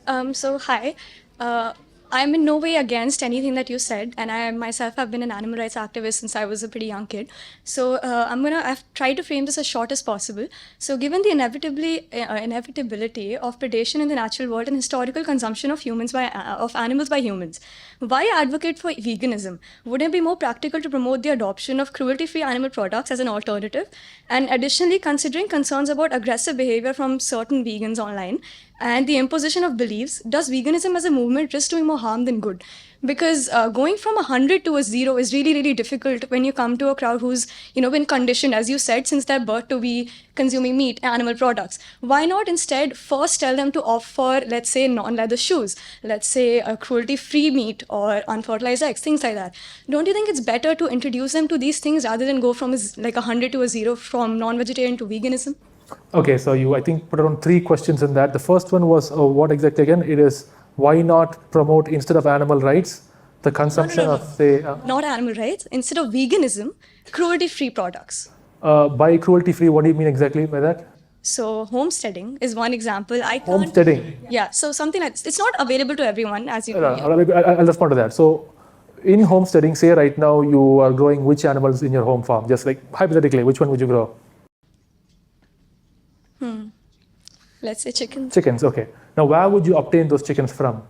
Hi. Uh, I'm in no way against anything that you said, and I myself have been an animal rights activist since I was a pretty young kid. I've tried to frame this as short as possible. So, given the inevitability of predation in the natural world and historical consumption of animals by humans, why advocate for veganism? Wouldn't it be more practical to promote the adoption of cruelty-free animal products as an alternative? And additionally, considering concerns about aggressive behavior from certain vegans online and the imposition of beliefs, does veganism as a movement risk doing more harm than good? Because going from 100 to a 0 is really, really difficult when you come to a crowd who's, been conditioned, as you said, since their birth to be consuming meat, animal products. Why not instead first tell them to opt for, let's say, non-leather shoes, let's say a cruelty-free meat or unfertilized eggs, things like that? Don't you think it's better to introduce them to these things rather than go from like 100 to a 0, from non-vegetarian to veganism? Okay, so you, I think, put around 3 questions in that. The first one was, what exactly again? It is, why not promote, instead of animal rights, the consumption No. of, say... Not animal rights. Instead of veganism, cruelty-free products. by cruelty-free, what do you mean exactly by that? So homesteading is one example. Homesteading. Yeah, so something like it's not available to everyone, as you know. I'll respond to that. So, in homesteading, say right now you are growing which animals in your home farm? Just like hypothetically, which one would you grow? Let's say chickens. Chickens, okay. Now, where would you obtain those chickens from?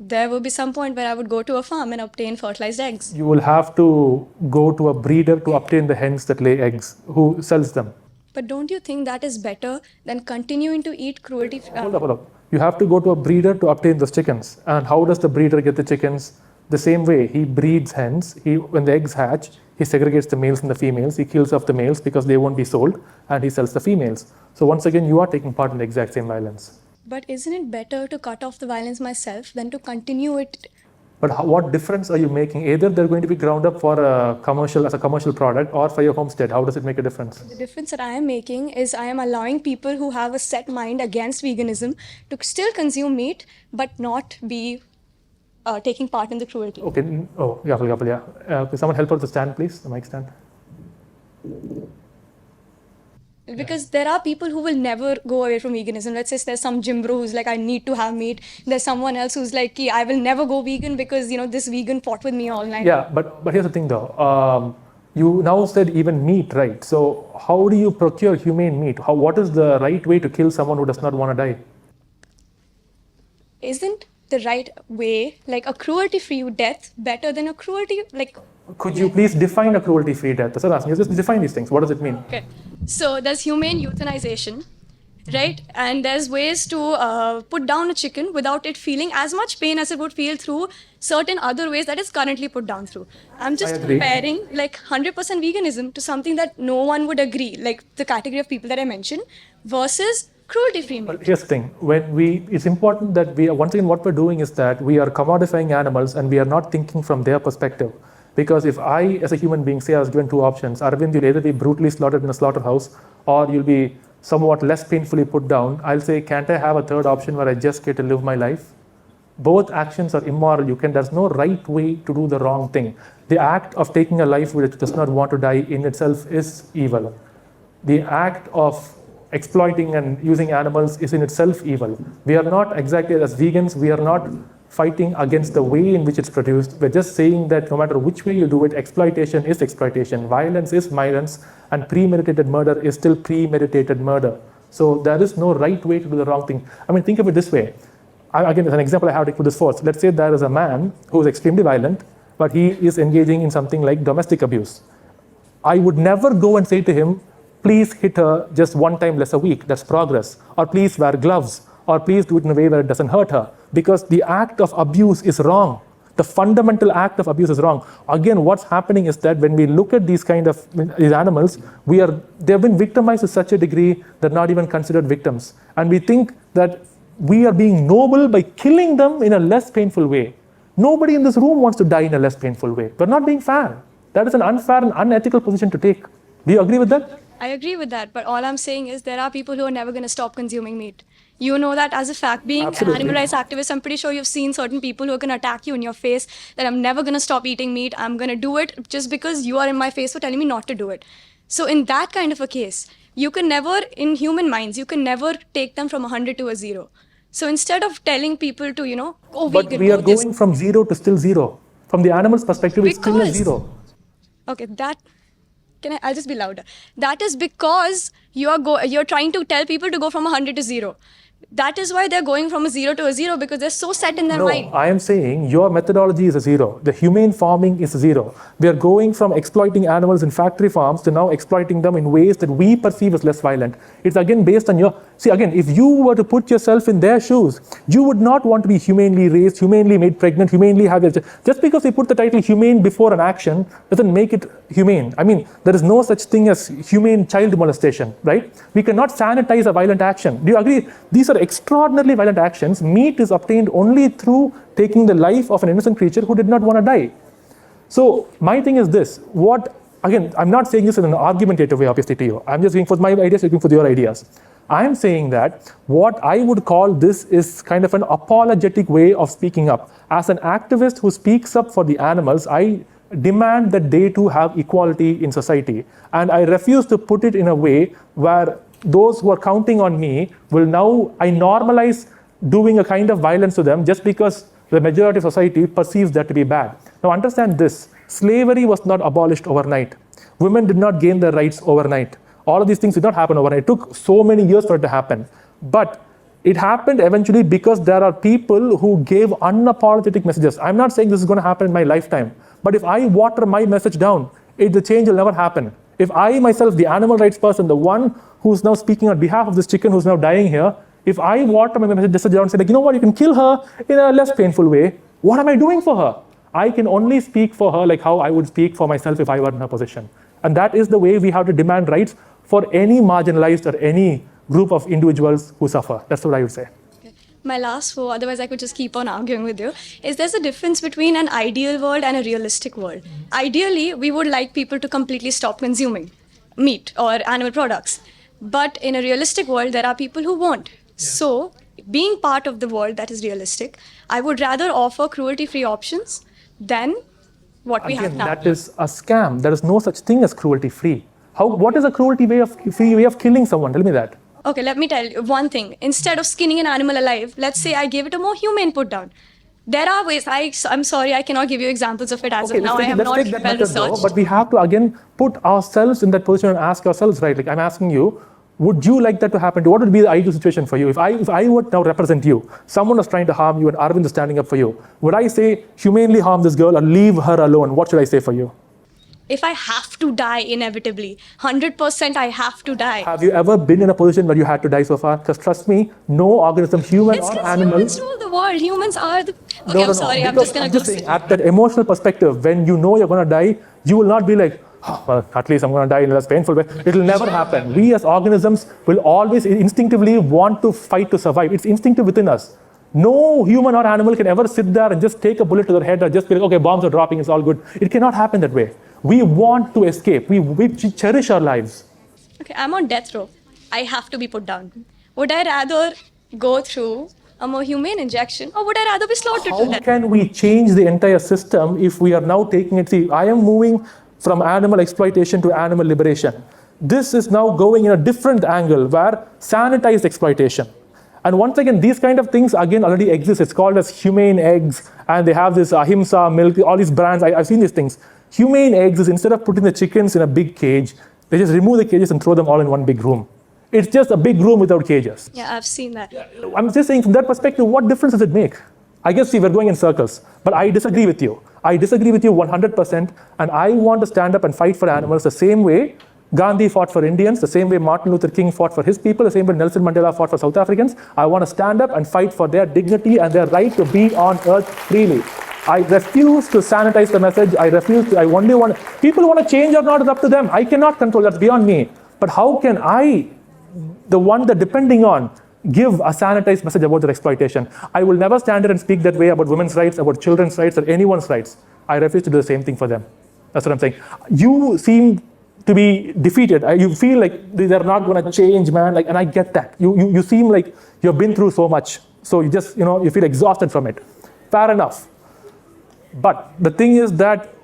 There will be some point where I would go to a farm and obtain fertilized eggs. You will have to go to a breeder to obtain the hens that lay eggs. Who sells them? But don't you think that is better than continuing to eat cruelty? Hold up. You have to go to a breeder to obtain those chickens. And how does the breeder get the chickens? The same way, he breeds hens. When the eggs hatch, he segregates the males and the females. He kills off the males because they won't be sold, and he sells the females. So once again, you are taking part in the exact same violence. But isn't it better to cut off the violence myself than to continue it? But what difference are you making? Either they're going to be ground up for a commercial product, or for your homestead. How does it make a difference? The difference that I am making is I am allowing people who have a set mind against veganism to still consume meat, but not be taking part in the cruelty. Okay. Oh, yeah. Could someone help out with the stand, please? The mic stand. Because there are people who will never go away from veganism. Let's say there's some gym bro who's like, I need to have meat. There's someone else who's like, I will never go vegan because, this vegan fought with me all night. Yeah, but here's the thing though. You now said even meat, right? So how do you procure humane meat? What is the right way to kill someone who does not want to die? Isn't the right way, like a cruelty-free death, better than a cruelty, like... Could you please define a cruelty-free death? That's what I'm asking. Just define these things. What does it mean? Okay. So there's humane euthanization, right? And there's ways to put down a chicken without it feeling as much pain as it would feel through certain other ways that it's currently put down through. I'm just comparing like 100% veganism to something that no one would agree, like the category of people that I mentioned, versus cruelty-free meat. But here's the thing. It's important that once again, what we're doing is that we are commodifying animals and we are not thinking from their perspective. Because if I, as a human being, say I was given 2 options, Arvind, you'll either be brutally slaughtered in a slaughterhouse or you'll be somewhat less painfully put down, I'll say, can't I have a third option where I just get to live my life? Both actions are immoral. There's no right way to do the wrong thing. The act of taking a life which does not want to die in itself is evil. The act of exploiting and using animals is in itself evil. We are not exactly, as vegans, we are not fighting against the way in which it's produced. We're just saying that no matter which way you do it, exploitation is exploitation, violence is violence, and premeditated murder is still premeditated murder. So there is no right way to do the wrong thing. I mean, think of it this way. Again, as an example, I have to put this forth. Let's say there is a man who is extremely violent, but he is engaging in something like domestic abuse. I would never go and say to him, please hit her just 1 time less a week, that's progress. Or please wear gloves, or please do it in a way where it doesn't hurt her. Because the act of abuse is wrong. The fundamental act of abuse is wrong. Again, what's happening is that when we look at these animals, they've been victimized to such a degree they're not even considered victims. And we think that we are being noble by killing them in a less painful way. Nobody in this room wants to die in a less painful way. We're not being fair. That is an unfair and unethical position to take. Do you agree with that? I agree with that, but all I'm saying is there are people who are never going to stop consuming meat. You know that as a fact. Being Absolutely. an animal rights activist, I'm pretty sure you've seen certain people who are going to attack you in your face that I'm never going to stop eating meat. I'm going to do it just because you are in my face for telling me not to do it. So in that kind of a case, you can never, in human minds, you can never take them from 100 to a 0. So instead of telling people to, oh, But vegan, we are do this. going from zero to still zero. From the animal's perspective, it's still a Because, zero. okay, I'll just be louder. That is because you're trying to tell people to go from 100 to 0. That is why they're going from a 0 to a 0, because they're so set in their No, mind. I am saying your methodology is a zero. The humane farming is a zero. We are going from exploiting animals in factory farms to now exploiting them in ways that we perceive as less violent. It's again based on your... See, again, if you were to put yourself in their shoes, you would not want to be humanely raised, humanely made pregnant, humanely have... Just because they put the title humane before an action doesn't make it humane. I mean, there is no such thing as humane child molestation, right? We cannot sanitize a violent action. Do you agree? These are extraordinarily violent actions. Meat is obtained only through taking the life of an innocent creature who did not want to die. So my thing is this, again, I'm not saying this in an argumentative way, obviously, to you. I'm just going for my ideas, looking for your ideas. I'm saying that what I would call this is kind of an apologetic way of speaking up. As an activist who speaks up for the animals, I demand that they too have equality in society. And I refuse to put it in a way where those who are counting on me will now, I normalize doing a kind of violence to them just because the majority of society perceives that to be bad. Now understand this, slavery was not abolished overnight. Women did not gain their rights overnight. All of these things did not happen overnight. It took so many years for it to happen. But it happened eventually because there are people who gave unapologetic messages. I'm not saying this is going to happen in my lifetime, but if I water my message down, the change will never happen. If I myself, the animal rights person, the one who's now speaking on behalf of this chicken who's now dying here, if I water my message down and say, like, you know what, you can kill her in a less painful way, what am I doing for her? I can only speak for her like how I would speak for myself if I were in her position. And that is the way we have to demand rights for any marginalized or any group of individuals who suffer. That's what I would say. My last four, otherwise I could just keep on arguing with you, is there's a difference between an ideal world and a realistic world. Ideally, we would like people to completely stop consuming meat or animal products. But in a realistic world, there are people who won't. Yeah. So, being part of the world that is realistic, I would rather offer cruelty-free options than what we have now. That is a scam. There is no such thing as cruelty-free. What is a cruelty-free way of killing someone? Tell me that. Okay, let me tell you one thing. Instead of skinning an animal alive, let's say I gave it a more humane put down. There are ways. I'm sorry, I cannot give you examples of it as of now. I am not well researched. But we have to again put ourselves in that position and ask ourselves, right? Like I'm asking you, would you like that to happen? What would be the ideal situation for you? If I would now represent you, someone was trying to harm you and Arvind is standing up for you, would I say humanely harm this girl or leave her alone? What should I say for you? If I have to die inevitably, 100% I have to die. Have you ever been in a position where you had to die so far? Because trust me, no organism, human or animal... Humans rule the world. Humans are the... Okay, no, I'm sorry, I'm just going to go saying, at that emotional perspective, when you know you're going to die, you will not be like, oh, well, at least I'm going to die in a less painful way. It will never happen. We as organisms will always instinctively want to fight to survive. It's instinctive within us. No human or animal can ever sit there and just take a bullet to their head or just be like, okay, bombs are dropping, it's all good. It cannot happen that way. We want to escape. We cherish our lives. Okay, I'm on death row. I have to be put down. Would I rather go through a more humane injection or would I rather be slaughtered to death? How can we change the entire system if we are now taking it? See, I am moving from animal exploitation to animal liberation. This is now going in a different angle where sanitized exploitation. And once again, these kind of things again already exist. It's called as humane eggs, and they have this ahimsa milk, all these brands. I've seen these things. Humane eggs is instead of putting the chickens in a big cage, they just remove the cages and throw them all in one big room. It's just a big room without cages. Yeah, I've seen that. I'm just saying from that perspective, what difference does it make? I guess, see, we're going in circles, but I disagree with you. I disagree with you 100%, and I want to stand up and fight for animals the same way Gandhi fought for Indians, the same way Martin Luther King fought for his people, the same way Nelson Mandela fought for South Africans. I want to stand up and fight for their dignity and their right to be on earth freely. I refuse to sanitize the message. I only want, people want to change or not, it's up to them. I cannot control, that's beyond me. But how can I, the one they're depending on, give a sanitized message about their exploitation? I will never stand there and speak that way about women's rights, about children's rights, or anyone's rights. I refuse to do the same thing for them. That's what I'm saying. You seem to be defeated. You feel like they're not going to change, man. Like, and I get that. You seem like you've been through so much. So you just, you feel exhausted from it. Fair enough. But the thing is that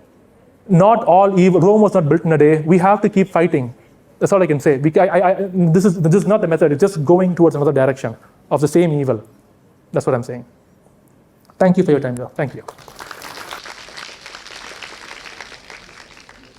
not all evil, Rome was not built in a day. We have to keep fighting. That's all I can say. This is not the method. It's just going towards another direction of the same evil. That's what I'm saying. Thank you for your time, though. Thank you.